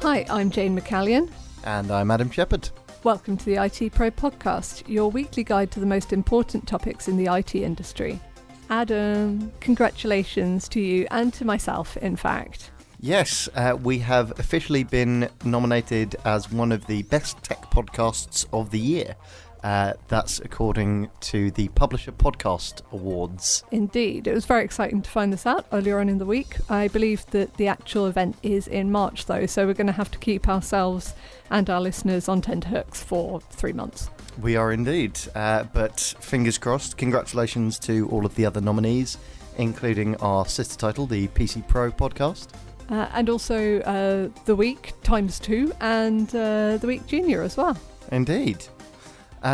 Hi, I'm Jane McCallion. And I'm Adam Shepherd. Welcome to the ITPro Podcast, your weekly guide to the most important topics in the IT industry. Adam, congratulations to you and to myself, in fact. Yes, we have officially been nominated as one of the best tech podcasts of the year. That's according to the Publisher Podcast Awards. Indeed. It was very exciting to find this out earlier on in the week. I believe that the actual event is in March, though, so we're going to have to keep ourselves and our listeners on tenterhooks for 3 months. We are indeed. But fingers crossed, congratulations to all of the other nominees, including our sister title, the ITPro Podcast. And also The Week ×2 and The Week Junior as well. Indeed.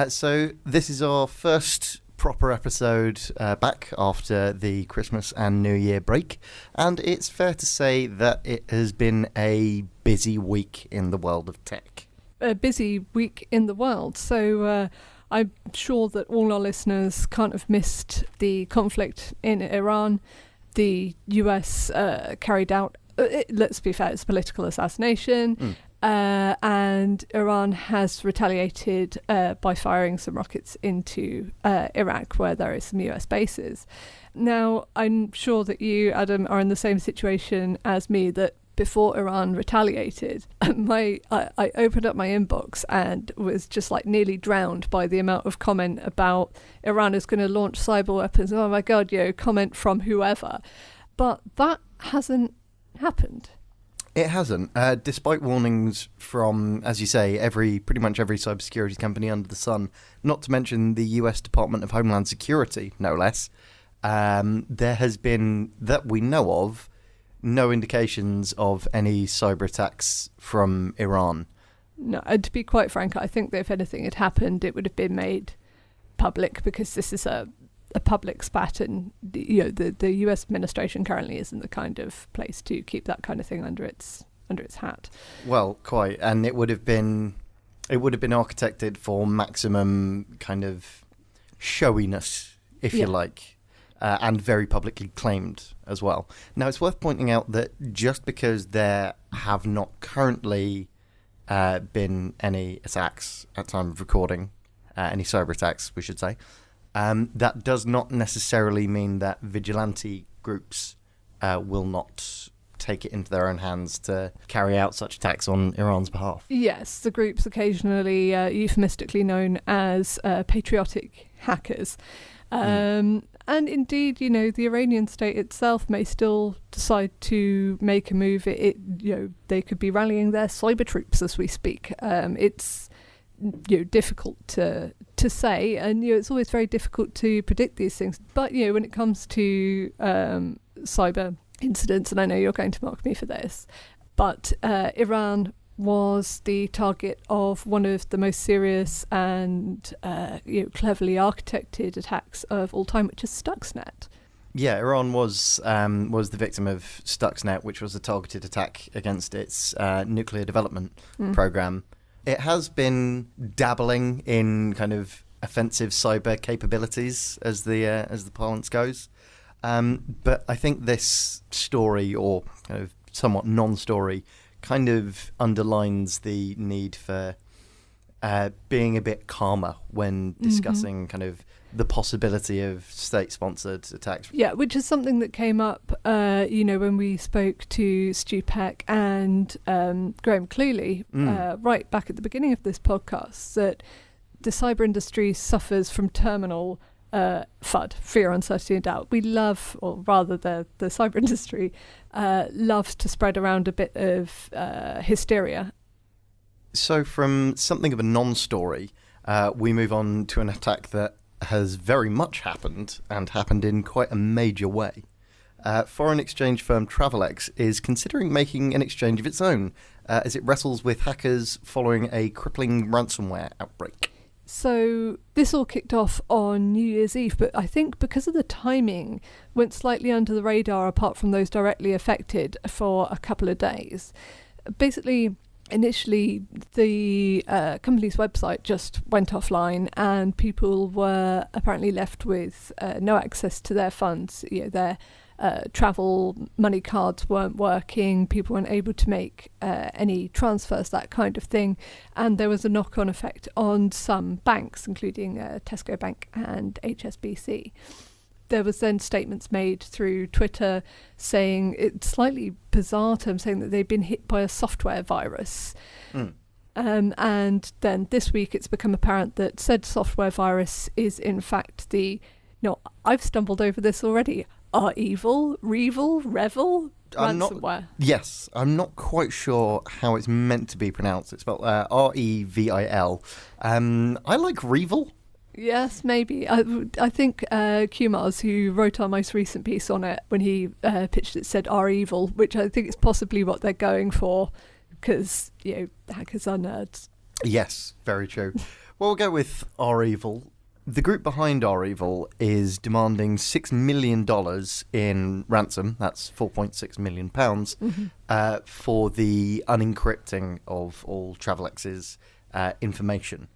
So this is our first proper episode back after the Christmas and New Year break, and it's fair to say that it has been a busy week in the world of tech. A busy week in the world. So I'm sure that all our listeners can't have missed the conflict in Iran. The US carried out, let's be fair, it's political assassination. And Iran has retaliated by firing some rockets into Iraq, where there is some US bases. Now, I'm sure that you, Adam, are in the same situation as me, that before Iran retaliated, I opened up my inbox and was just like nearly drowned by the amount of comment about Iran is going to launch cyber weapons. Oh my God, comment from whoever. But that hasn't happened. It hasn't, despite warnings from, as you say, pretty much every cybersecurity company under the sun, not to mention the US Department of Homeland Security, no less. There has been, that we know of, no indications of any cyber attacks from Iran. No, to be quite frank, I think that if anything had happened, it would have been made public, because this is a public spat, and the US administration currently isn't the kind of place to keep that kind of thing under its hat. Well, quite, and it would have been architected for maximum kind of showiness, if you like, and very publicly claimed as well. Now, it's worth pointing out that just because there have not currently been any attacks at time of recording, any cyber attacks, we should say. That does not necessarily mean that vigilante groups will not take it into their own hands to carry out such attacks on Iran's behalf. Yes, the groups occasionally euphemistically known as patriotic hackers. And indeed, the Iranian state itself may still decide to make a move. They could be rallying their cyber troops as we speak. It's difficult to say, and it's always very difficult to predict these things. But when it comes to cyber incidents, and I know you're going to mock me for this, but Iran was the target of one of the most serious and cleverly architected attacks of all time, which is Stuxnet. Yeah, Iran was the victim of Stuxnet, which was a targeted attack against its nuclear development program. It has been dabbling in kind of offensive cyber capabilities, as the parlance goes. But I think this story, or kind of somewhat non-story, kind of underlines the need for being a bit calmer when discussing kind of the possibility of state-sponsored attacks. Yeah, which is something that came up, when we spoke to Stu Peck and Graham Cleary right back at the beginning of this podcast, that the cyber industry suffers from terminal FUD, fear, uncertainty and doubt. We love, or rather the cyber industry loves to spread around a bit of hysteria. So from something of a non-story, we move on to an attack that has very much happened, and happened in quite a major way. Foreign exchange firm Travelex is considering making an exchange of its own as it wrestles with hackers following a crippling ransomware outbreak. So this all kicked off on New Year's Eve, but I think because of the timing, went slightly under the radar apart from those directly affected for a couple of days. Basically, initially the company's website just went offline, and people were apparently left with no access to their funds. Their travel money cards weren't working, people weren't able to make any transfers, that kind of thing, and there was a knock-on effect on some banks, including Tesco Bank and HSBC. There was then statements made through Twitter saying, it's slightly bizarre term, saying that they'd been hit by a software virus. And then this week it's become apparent that said software virus is in fact I've stumbled over this already, Revel, ransomware. Yes, I'm not quite sure how it's meant to be pronounced. It's spelled Revil. I like Revel. Yes, maybe. I think Kumars, who wrote our most recent piece on it, when he pitched it, said R-Evil, which I think is possibly what they're going for, because, hackers are nerds. Yes, very true. Well, we'll go with R-Evil. The group behind R-Evil is demanding $6 million in ransom, that's £4.6 million, for the unencrypting of all Travelex's information.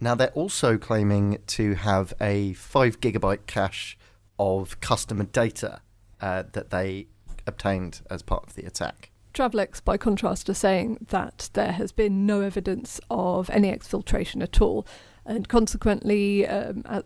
Now, they're also claiming to have a 5 gigabyte cache of customer data that they obtained as part of the attack. Travelex, by contrast, are saying that there has been no evidence of any exfiltration at all, and consequently,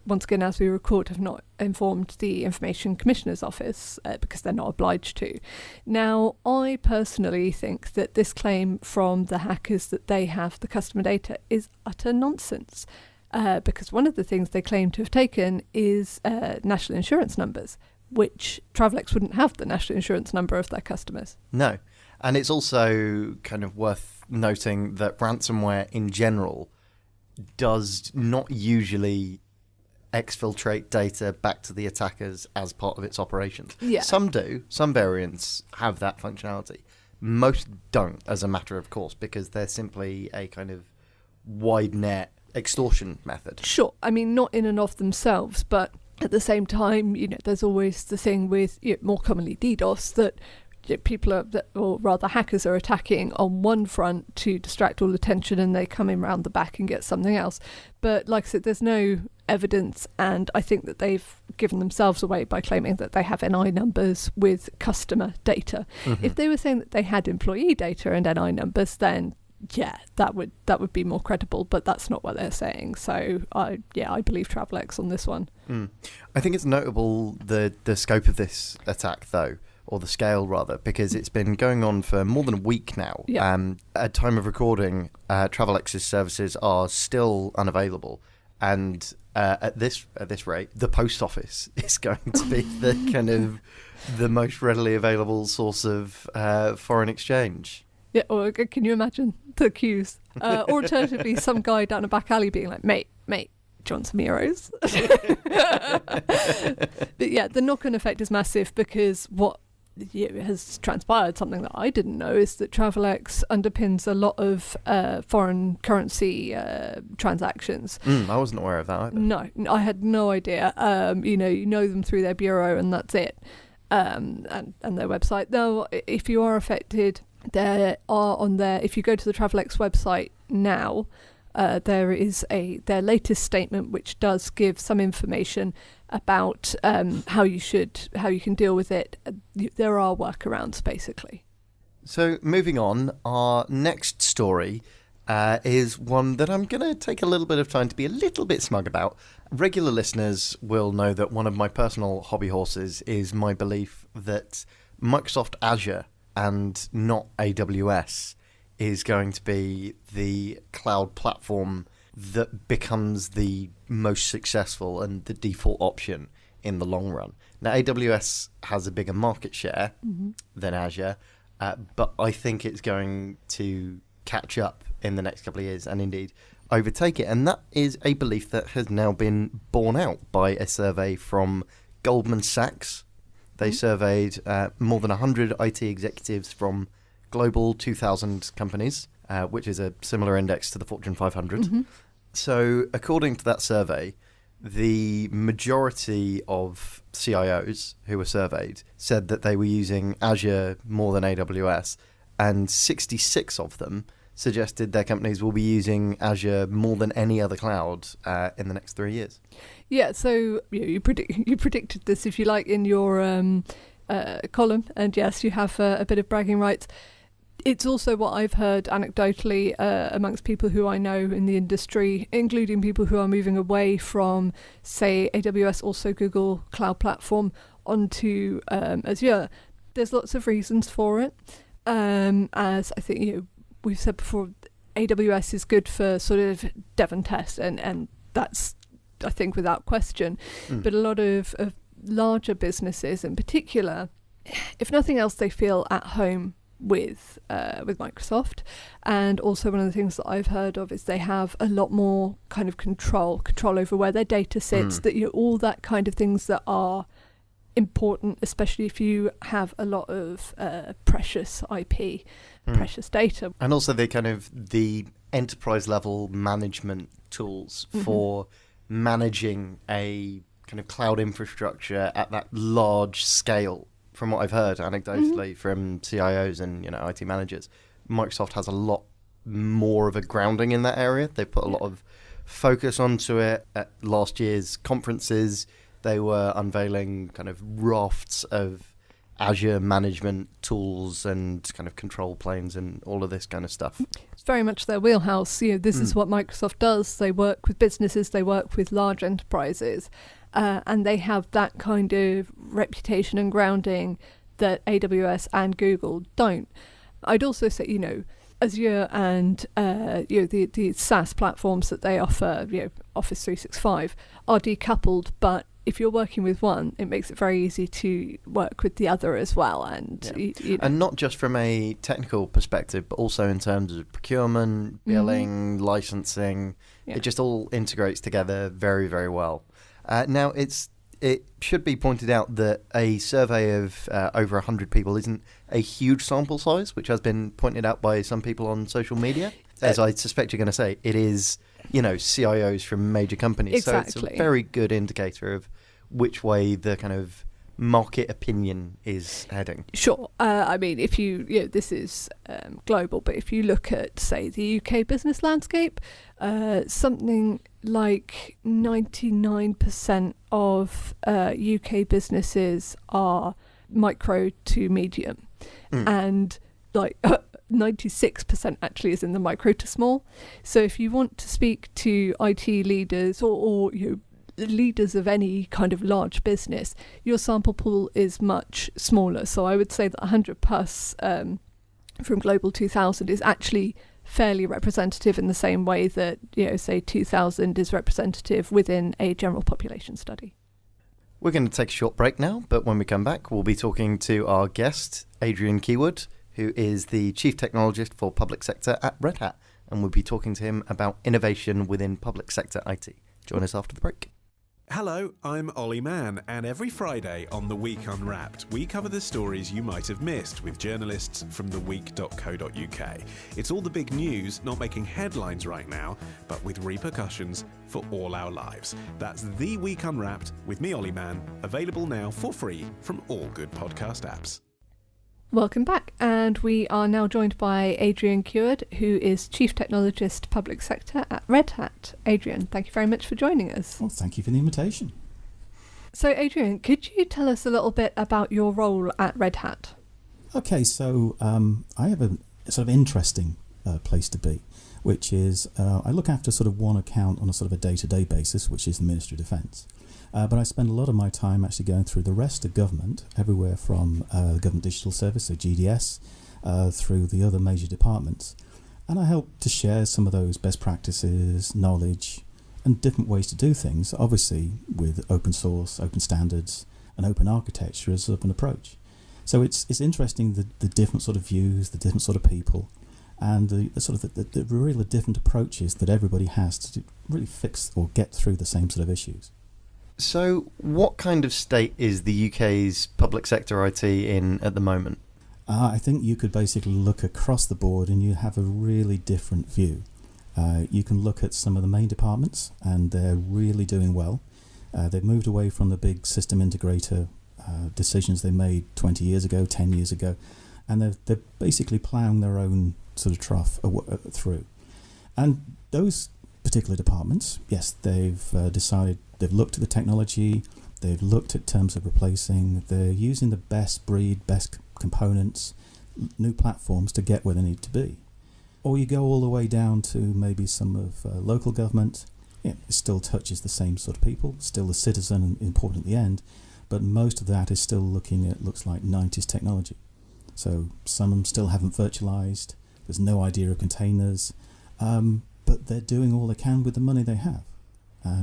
once again, as we record, have not informed the Information Commissioner's Office because they're not obliged to. Now, I personally think that this claim from the hackers that they have the customer data is utter nonsense, because one of the things they claim to have taken is national insurance numbers, which Travelex wouldn't have the national insurance number of their customers. No, and it's also kind of worth noting that ransomware in general does not usually exfiltrate data back to the attackers as part of its operations. Yeah. Some do. Some variants have that functionality. Most don't, as a matter of course, because they're simply a kind of wide net extortion method. Sure. I mean, not in and of themselves, but at the same time, there's always the thing with more commonly DDoS that hackers are attacking on one front to distract all attention, and they come in round the back and get something else. But like I said, there's no evidence, and I think that they've given themselves away by claiming that they have NI numbers with customer data. Mm-hmm. If they were saying that they had employee data and NI numbers, then that would be more credible, but that's not what they're saying. So I believe Travelex on this one. I think it's notable the scope of this attack, though, or the scale rather, because it's been going on for more than a week now. Yeah. At time of recording, Travelex's services are still unavailable, and at this rate, the post office is going to be the kind of the most readily available source of foreign exchange. Yeah, or can you imagine the queues? Or alternatively, some guy down a back alley being like, mate, do you want some euros? But yeah, the knock-on effect is massive, because what has transpired, something that I didn't know, is that Travelex underpins a lot of foreign currency transactions. I wasn't aware of that either. No, I had no idea. You know them through their bureau, and that's it. And their website. Though, if you are affected, there are on there. If you go to the Travelex website now, there is their latest statement, which does give some information about how you can deal with it. There are workarounds, basically. So moving on, our next story is one that I'm going to take a little bit of time to be a little bit smug about. Regular listeners will know that one of my personal hobby horses is my belief that Microsoft Azure and not AWS is going to be the cloud platform that becomes the most successful and the default option in the long run. Now, AWS has a bigger market share than Azure, but I think it's going to catch up in the next couple of years and indeed overtake it. And that is a belief that has now been borne out by a survey from Goldman Sachs. They surveyed more than 100 IT executives from global 2,000 companies, which is a similar index to the Fortune 500. So according to that survey, the majority of CIOs who were surveyed said that they were using Azure more than AWS, and 66 of them suggested their companies will be using Azure more than any other cloud in the next 3 years. Yeah, so you predicted this, if you like, in your column, and yes, you have a bit of bragging rights. It's also what I've heard anecdotally amongst people who I know in the industry, including people who are moving away from, say, AWS, also Google Cloud Platform, onto Azure. There's lots of reasons for it. As I think we've said before, AWS is good for sort of dev and test, and that's, I think, without question. But a lot of larger businesses in particular, if nothing else, they feel at home with Microsoft. And also one of the things that I've heard of is they have a lot more kind of control over where their data sits, that all that kind of things that are important, especially if you have a lot of precious IP, precious data. And also the enterprise level management tools for managing a kind of cloud infrastructure at that large scale. From what I've heard anecdotally from CIOs and IT managers, Microsoft has a lot more of a grounding in that area. They put a lot of focus onto it. At last year's conferences, they were unveiling kind of rafts of Azure management tools and kind of control planes and all of this kind of stuff. It's very much their wheelhouse. This is what Microsoft does. They work with businesses, they work with large enterprises, and they have that kind of reputation and grounding that AWS and Google don't. I'd also say, Azure and the SaaS platforms that they offer, Office 365, are decoupled, but if you're working with one, it makes it very easy to work with the other as well. And and not just from a technical perspective, but also in terms of procurement, billing, licensing. It just all integrates together very, very well. Now, it should be pointed out that a survey of over 100 people isn't a huge sample size, which has been pointed out by some people on social media. As I suspect you're going to say, it is, CIOs from major companies. Exactly. So it's a very good indicator of which way the kind of market opinion is heading. Sure. I mean, if this is global, but if you look at, say, the UK business landscape, something like 99% of UK businesses are micro to medium, and like 96% actually is in the micro to small. So if you want to speak to IT leaders or leaders of any kind of large business, your sample pool is much smaller. So I would say that 100 plus from Global 2000 is actually fairly representative in the same way that, say 2000 is representative within a general population study. We're going to take a short break now, but when we come back, we'll be talking to our guest, Adrian Keward, who is the Chief Technologist for Public Sector at Red Hat, and we'll be talking to him about innovation within public sector IT. Join us after the break. Hello, I'm Ollie Mann, and every Friday on The Week Unwrapped, we cover the stories you might have missed with journalists from theweek.co.uk. It's all the big news not making headlines right now, but with repercussions for all our lives. That's The Week Unwrapped with me, Ollie Mann, available now for free from all good podcast apps. Welcome back, and we are now joined by Adrian Keward, who is Chief Technologist Public Sector at Red Hat. Adrian, thank you very much for joining us. Well, thank you for the invitation. So Adrian, could you tell us a little bit about your role at Red Hat? Okay, so I have a sort of interesting place to be, which is I look after sort of one account on a sort of a day-to-day basis, which is the Ministry of Defence. But I spend a lot of my time actually going through the rest of government, everywhere from the Government Digital Service, so GDS, through the other major departments. And I help to share some of those best practices, knowledge, and different ways to do things, obviously with open source, open standards, and open architecture as an approach. So it's interesting the different sort of views, the different sort of people, and the really different approaches that everybody has to really fix or get through the same sort of issues. So what kind of state is the UK's public sector IT in at the moment? I think you could basically look across the board and you have a really different view. You can look at some of the main departments and they're really doing well. They've moved away from the big system integrator decisions they made 20 years ago, 10 years ago, and they're basically ploughing their own sort of trough through. And those particular departments, yes, they've decided, they've looked at the technology, they've looked at terms of replacing, they're using the best breed, best components, new platforms to get where they need to be. Or you go all the way down to maybe some of local government. Yeah, it still touches the same sort of people, still the citizen and important at the end, but most of that is still looking at, looks like 90s technology. So some of them still haven't virtualized, there's no idea of containers, but they're doing all they can with the money they have.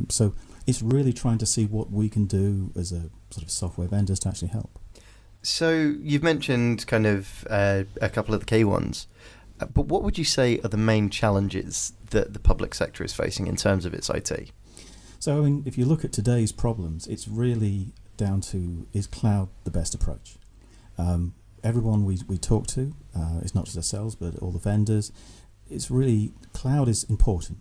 So it's really trying to see what we can do as a sort of software vendors to actually help. So you've mentioned kind of a couple of the key ones, but what would you say are the main challenges that the public sector is facing in terms of its IT? So I mean, if you look at today's problems, it's really down to, is cloud the best approach? Everyone we talk to, it's not just ourselves, but all the vendors, it's really, cloud is important,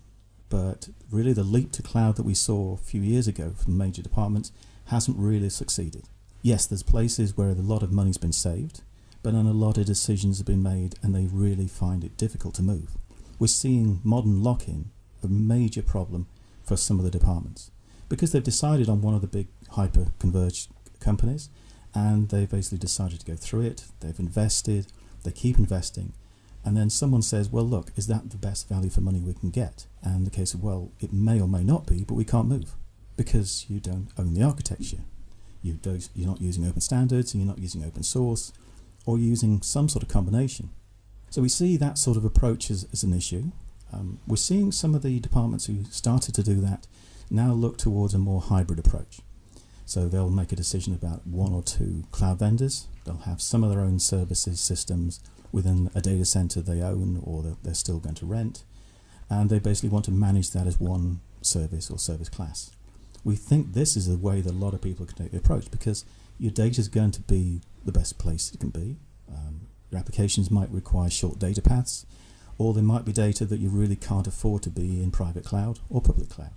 but really the leap to cloud that we saw a few years ago from major departments hasn't really succeeded. Yes, there's places where a lot of money's been saved, but then a lot of decisions have been made and they really find it difficult to move. We're seeing modern lock-in a major problem for some of the departments because they've decided on one of the big hyper-converged companies and they've basically decided to go through it, they've invested, they keep investing, and then someone says, well, look, is that the best value for money we can get? And the case of, well, it may or may not be, but we can't move because you don't own the architecture. You're not using open standards, and you're not using open source, or using some sort of combination. So we see that sort of approach as an issue. We're seeing some of the departments who started to do that now look towards a more hybrid approach. So they'll make a decision about one or two cloud vendors. They'll have some of their own services, systems within a data center they own or that they're still going to rent. And they basically want to manage that as one service or service class. We think this is the way that a lot of people can take the approach because your data is going to be the best place it can be. Your applications might require short data paths, or there might be data that you really can't afford to be in private cloud or public cloud.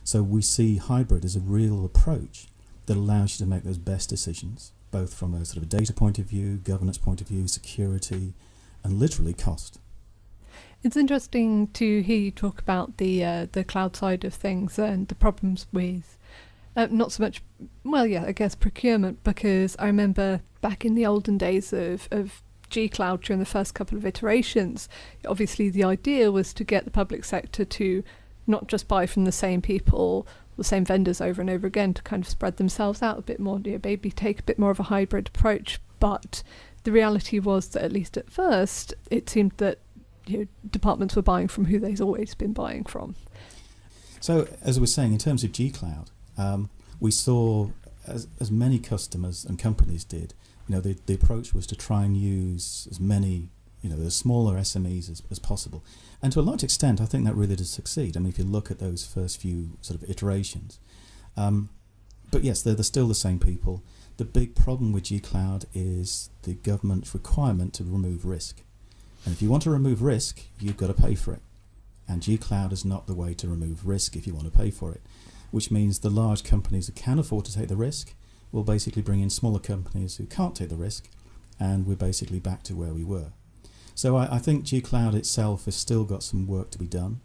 So we see hybrid as a real approach that allows you to make those best decisions, both from a sort of a data point of view, governance point of view, security, and literally cost. It's interesting to hear you talk about the cloud side of things and the problems with not so much, well, yeah, I guess procurement, because I remember back in the olden days of G-Cloud during the first couple of iterations, obviously the idea was to get the public sector to not just buy from the same people, the same vendors over and over again, to kind of spread themselves out a bit more, maybe take a bit more of a hybrid approach. But the reality was that at least at first, it seemed that departments were buying from who they've always been buying from. So as I was saying, in terms of G-Cloud, we saw as many customers and companies did, the approach was to try and use as many, the smaller SMEs as possible. And to a large extent, I think that really did succeed. I mean, if you look at those first few sort of iterations. But yes, they're still the same people. The big problem with G-Cloud is the government's requirement to remove risk. And if you want to remove risk, you've got to pay for it. And G-Cloud is not the way to remove risk if you want to pay for it, which means the large companies that can afford to take the risk will basically bring in smaller companies who can't take the risk, and we're basically back to where we were. So I think G-Cloud itself has still got some work to be done.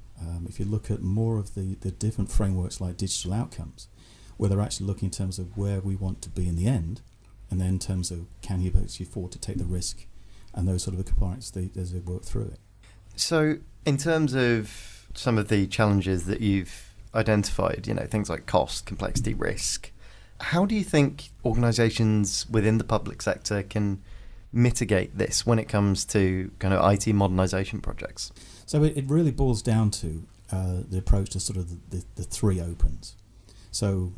If you look at more of the different frameworks like digital outcomes, where they're actually looking in terms of where we want to be in the end, and then in terms of can you actually afford to take the risk, and those sort of components as they work through it. So in terms of some of the challenges that you've identified, things like cost, complexity, risk, how do you think organisations within the public sector can mitigate this when it comes to kind of IT modernisation projects? So it really boils down to the approach to sort of the three opens. So,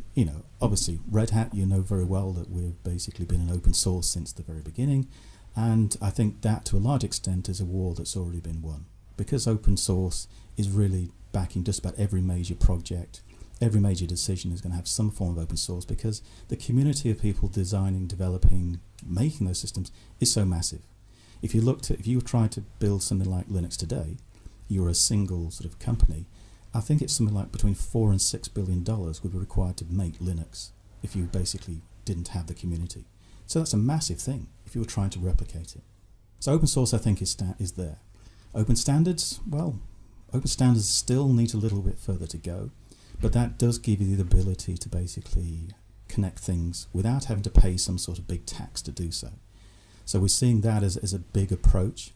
obviously Red Hat, very well that we've basically been an open source since the very beginning. And I think that to a large extent is a war that's already been won, because open source is really backing just about every major project. Every major decision is going to have some form of open source because the community of people designing, developing, making those systems is so massive. If you were trying to build something like Linux today, you're a single sort of company, I think it's something like between $4 and $6 billion would be required to make Linux if you basically didn't have the community. So that's a massive thing if you were trying to replicate it. So open source, I think, is there. Open standards, well, open standards still need a little bit further to go, but that does give you the ability to basically connect things without having to pay some sort of big tax to do so. So we're seeing that as a big approach.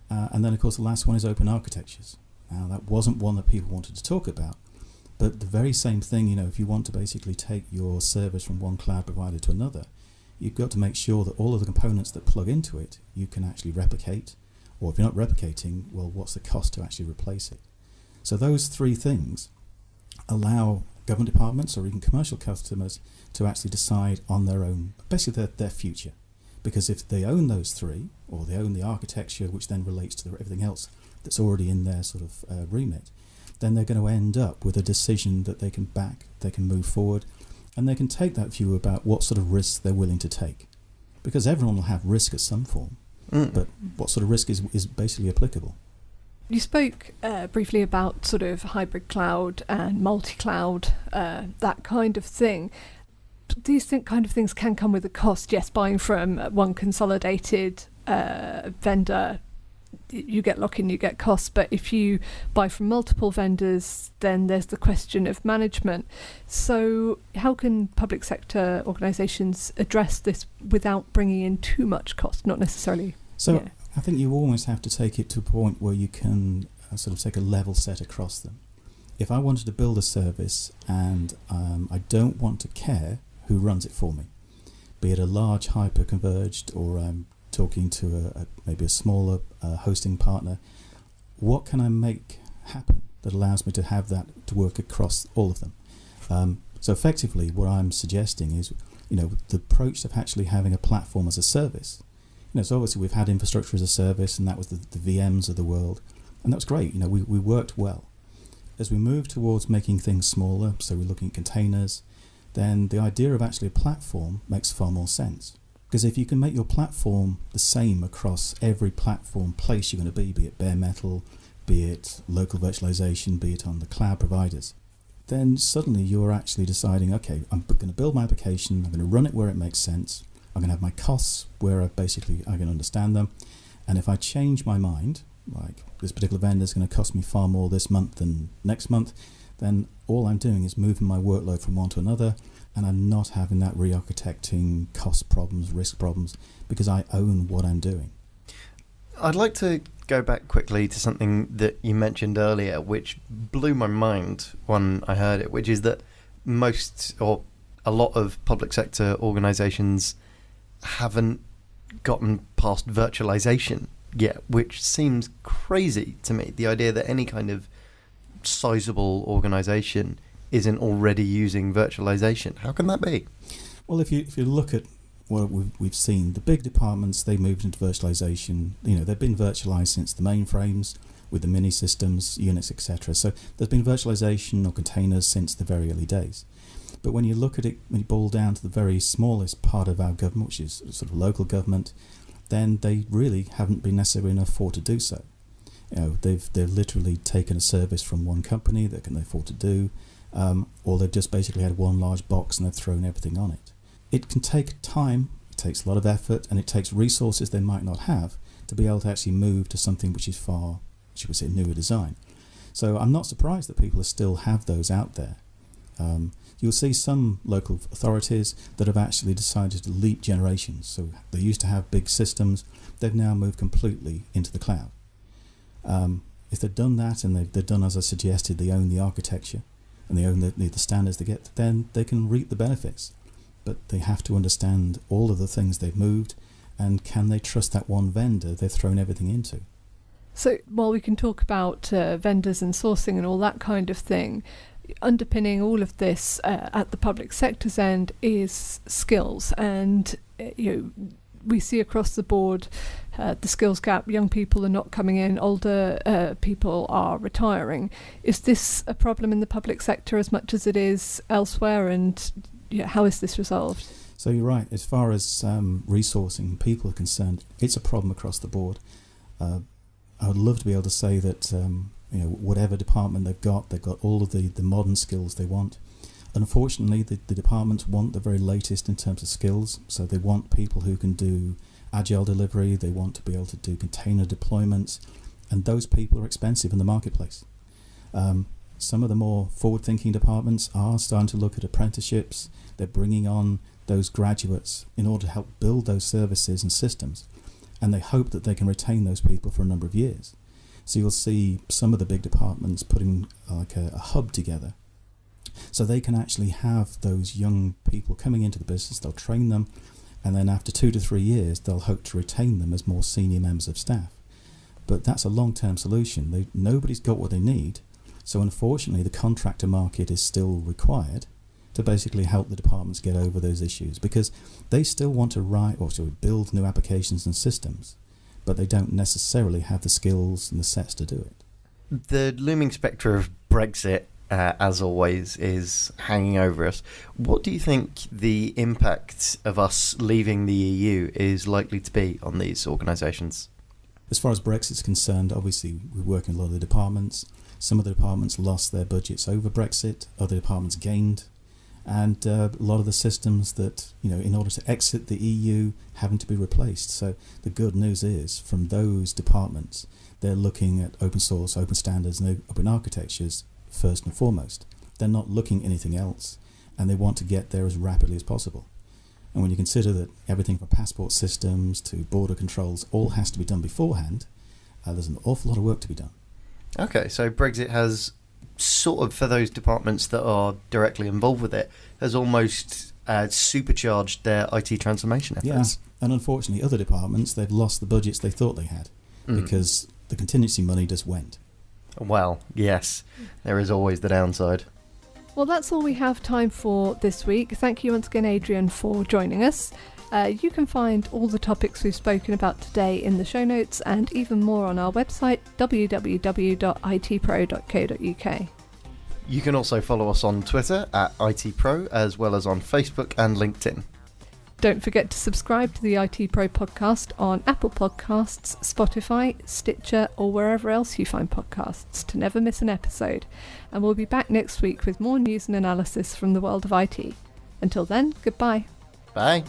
And then, of course, the last one is open architectures. Now, that wasn't one that people wanted to talk about, but the very same thing, if you want to basically take your service from one cloud provider to another, you've got to make sure that all of the components that plug into it, you can actually replicate, or if you're not replicating, well, what's the cost to actually replace it? So those three things allow government departments or even commercial customers to actually decide on their own, basically their future. Because if they own those three, or they own the architecture, which then relates to everything else that's already in their sort of remit, then they're going to end up with a decision that they can back, they can move forward, and they can take that view about what sort of risks they're willing to take. Because everyone will have risk at some form, but what sort of risk is basically applicable. You spoke briefly about sort of hybrid cloud and multi-cloud, that kind of thing. These kind of things can come with a cost. Yes, buying from one consolidated vendor, you get lock-in, you get costs. But if you buy from multiple vendors, then there's the question of management. So how can public sector organisations address this without bringing in too much cost? Not necessarily. So yeah. I think you almost have to take it to a point where you can sort of take a level set across them. If I wanted to build a service and I don't want to care who runs it for me, be it a large hyper-converged or I'm talking to maybe a smaller hosting partner, what can I make happen that allows me to have that to work across all of them? So effectively what I'm suggesting is, the approach of actually having a platform as a service. So obviously we've had infrastructure as a service, and that was the VMs of the world, and that was great. We worked well. As we move towards making things smaller, so we're looking at containers, then the idea of actually a platform makes far more sense. Because if you can make your platform the same across every platform place you're going to be it bare metal, be it local virtualization, be it on the cloud providers, then suddenly you're actually deciding, okay, I'm going to build my application, I'm going to run it where it makes sense, I'm going to have my costs where I can understand them, and if I change my mind, like this particular vendor is going to cost me far more this month than next month, then all I'm doing is moving my workload from one to another, and I'm not having that re-architecting cost problems, risk problems, because I own what I'm doing. I'd like to go back quickly to something that you mentioned earlier, which blew my mind when I heard it, which is that most or a lot of public sector organisations haven't gotten past virtualization yet, which seems crazy to me. The idea that any kind of sizable organisation isn't already using virtualization. How can that be? Well, if you look at what we've seen, the big departments, they moved into virtualization. They've been virtualized since the mainframes with the mini systems, Unix, etc. So there's been virtualization or containers since the very early days. But when you look at it, when you boil down to the very smallest part of our government, which is sort of local government, then they really haven't been necessarily enough for to do so. They've literally taken a service from one company that can afford to do, or they've just basically had one large box and they've thrown everything on it. It can take time, it takes a lot of effort, and it takes resources they might not have to be able to actually move to something which is far, should we say, newer design. So I'm not surprised that people still have those out there. You'll see some local authorities that have actually decided to leap generations. So they used to have big systems, they've now moved completely into the cloud. If they've done that, and they've done as I suggested, they own the architecture and they own the standards they get, then they can reap the benefits. But they have to understand all of the things they've moved, and can they trust that one vendor they've thrown everything into? So while we can talk about vendors and sourcing and all that kind of thing, underpinning all of this at the public sector's end is skills. And we see across the board the skills gap. Young people are not coming in, older people are retiring. Is this a problem in the public sector as much as it is elsewhere, and how is this resolved? So you're right, as far as resourcing people are concerned, it's a problem across the board. I would love to be able to say that whatever department they've got all of the modern skills they want. Unfortunately, the departments want the very latest in terms of skills, so they want people who can do agile delivery, they want to be able to do container deployments, and those people are expensive in the marketplace. Some of the more forward-thinking departments are starting to look at apprenticeships. They're bringing on those graduates in order to help build those services and systems, and they hope that they can retain those people for a number of years. So you'll see some of the big departments putting like a hub together, so they can actually have those young people coming into the business. They'll train them, and then after 2 to 3 years, they'll hope to retain them as more senior members of staff. But that's a long-term solution. Nobody's got what they need, so unfortunately the contractor market is still required to basically help the departments get over those issues, because they still want to write or to build new applications and systems, but they don't necessarily have the skills and the sets to do it. The looming spectre of Brexit, as always, is hanging over us. What do you think the impact of us leaving the EU is likely to be on these organisations? As far as Brexit's concerned, obviously we work in a lot of the departments. Some of the departments lost their budgets over Brexit, other departments gained, and a lot of the systems that, in order to exit the EU, having to be replaced. So the good news is, from those departments, they're looking at open source, open standards, and open architectures first and foremost. They're not looking at anything else, and they want to get there as rapidly as possible. And when you consider that everything from passport systems to border controls all has to be done beforehand, there's an awful lot of work to be done. Okay, so Brexit has sort of, for those departments that are directly involved with it, has almost supercharged their IT transformation efforts. Yeah, and unfortunately other departments, they've lost the budgets they thought they had because the contingency money just went. Well, yes, there is always the downside. Well, that's all we have time for this week. Thank you once again, Adrian, for joining us. You can find all the topics we've spoken about today in the show notes and even more on our website, www.itpro.co.uk. You can also follow us on Twitter at ITPro, as well as on Facebook and LinkedIn. Don't forget to subscribe to the ITPro Podcast on Apple Podcasts, Spotify, Stitcher, or wherever else you find podcasts to never miss an episode. And we'll be back next week with more news and analysis from the world of IT. Until then, goodbye. Bye.